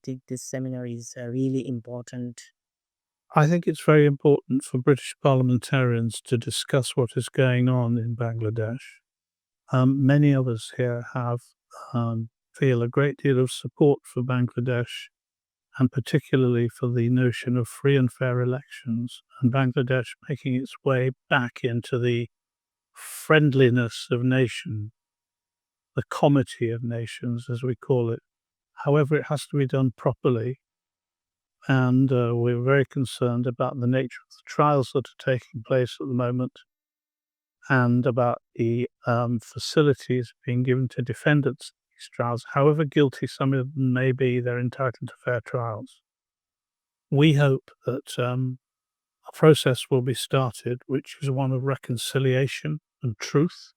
think this seminar is really important? I think it's very important for British parliamentarians to discuss what is going on in Bangladesh. Many of us here feel a great deal of support for Bangladesh, and particularly for the notion of free and fair elections, and Bangladesh making its way back into the friendliness of nations, the comity of nations, as we call it. However, it has to be done properly. And we're very concerned about the nature of the trials that are taking place at the moment and about the facilities being given to defendants in these trials. However guilty some of them may be, they're entitled to fair trials. We hope that a process will be started, which is one of reconciliation and truth,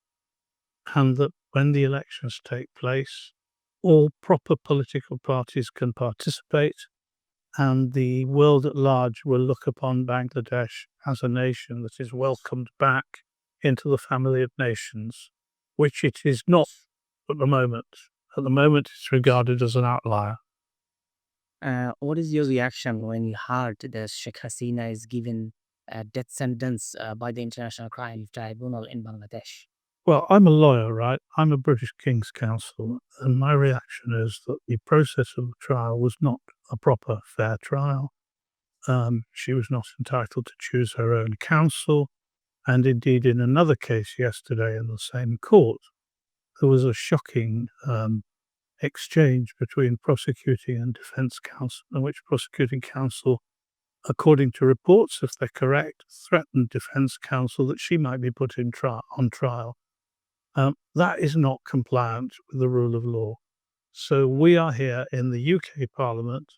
and that when the elections take place, all proper political parties can participate, and the world at large will look upon Bangladesh as a nation that is welcomed back into the family of nations, which it is not at the moment. At the moment, it's regarded as an outlier. What is your reaction when you heard that Sheikh Hasina is given a death sentence by the International Crime Tribunal in Bangladesh? Well, I'm a lawyer, right? I'm a British King's Counsel, and my reaction is that the process of the trial was not a proper, fair trial. She was not entitled to choose her own counsel, and indeed in another case yesterday in the same court, there was a shocking exchange between prosecuting and defence counsel, in which prosecuting counsel, according to reports, if they're correct, threatened defence counsel that she might be put on trial. That is not compliant with the rule of law. So we are here in the UK Parliament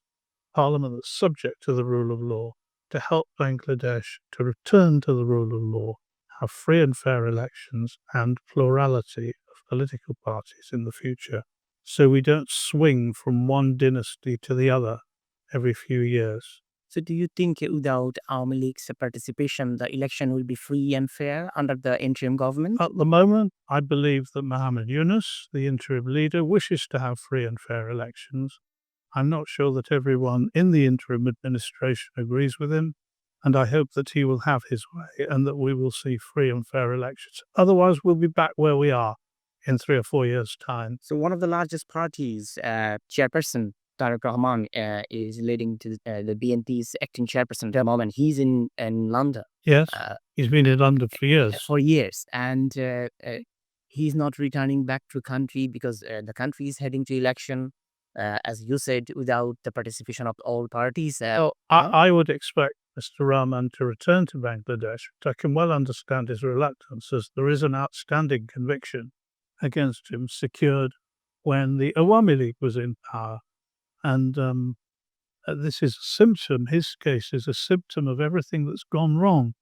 that's subject to the rule of law, to help Bangladesh to return to the rule of law, have free and fair elections and plurality of political parties in the future, so we don't swing from one dynasty to the other every few years. So, do you think without Awami League's participation, the election will be free and fair under the interim government? At the moment, I believe that Mohammed Yunus, the interim leader, wishes to have free and fair elections. I'm not sure that everyone in the interim administration agrees with him, and I hope that he will have his way and that we will see free and fair elections. Otherwise, we'll be back where we are in 3 or 4 years' time. So, one of the largest parties, chairperson, Tariq Rahman, is leading to the BNP's acting chairperson at the moment. He's in London. Yes, Uh, he's been in London for years. And he's not returning back to country because the country is heading to election, as you said, without the participation of all parties. So I would expect Mr. Rahman to return to Bangladesh, but I can well understand his reluctance, as there is an outstanding conviction against him secured when the Awami League was in power. And this is a symptom, his case is a symptom of everything that's gone wrong.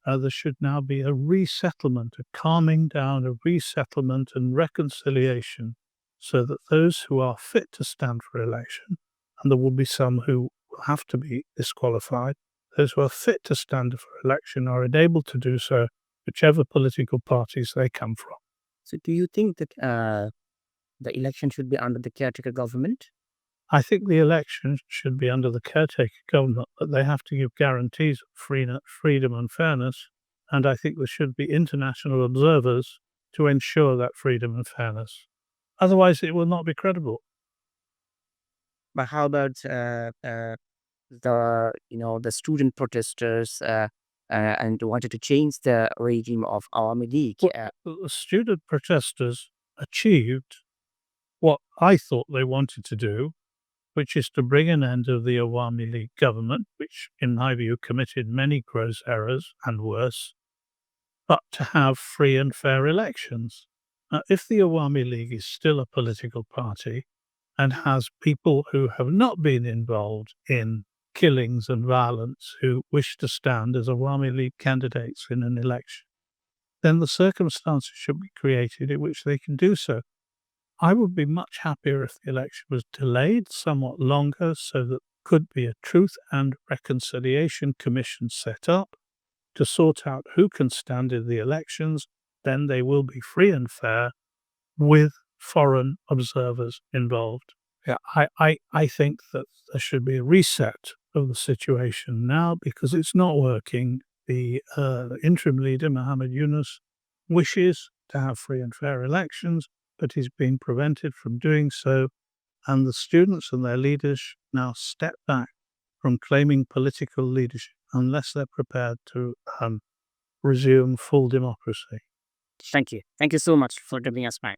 There should now be a resettlement, a calming down, a resettlement and reconciliation, so that those who are fit to stand for election, and there will be some who will have to be disqualified, those who are fit to stand for election are enabled to do so, whichever political parties they come from. So, do you think that the election should be under the caretaker government? I think the elections should be under the caretaker government, but they have to give guarantees of freedom and fairness, and I think there should be international observers to ensure that freedom and fairness. Otherwise, it will not be credible. But how about the student protesters and wanted to change the regime of Awami League? The student protesters achieved what I thought they wanted to do, which is to bring an end to the Awami League government, which, in my view, committed many gross errors and worse, but to have free and fair elections. Now, if the Awami League is still a political party and has people who have not been involved in killings and violence who wish to stand as Awami League candidates in an election, then the circumstances should be created in which they can do so. I would be much happier if the election was delayed somewhat longer, so that there could be a Truth and Reconciliation Commission set up to sort out who can stand in the elections. Then they will be free and fair with foreign observers involved. Yeah, I think that there should be a reset of the situation now because it's not working. The interim leader, Mohammed Yunus, wishes to have free and fair elections, but he's been prevented from doing so. And the students and their leaders now step back from claiming political leadership unless they're prepared to resume full democracy. Thank you. Thank you so much for giving us time.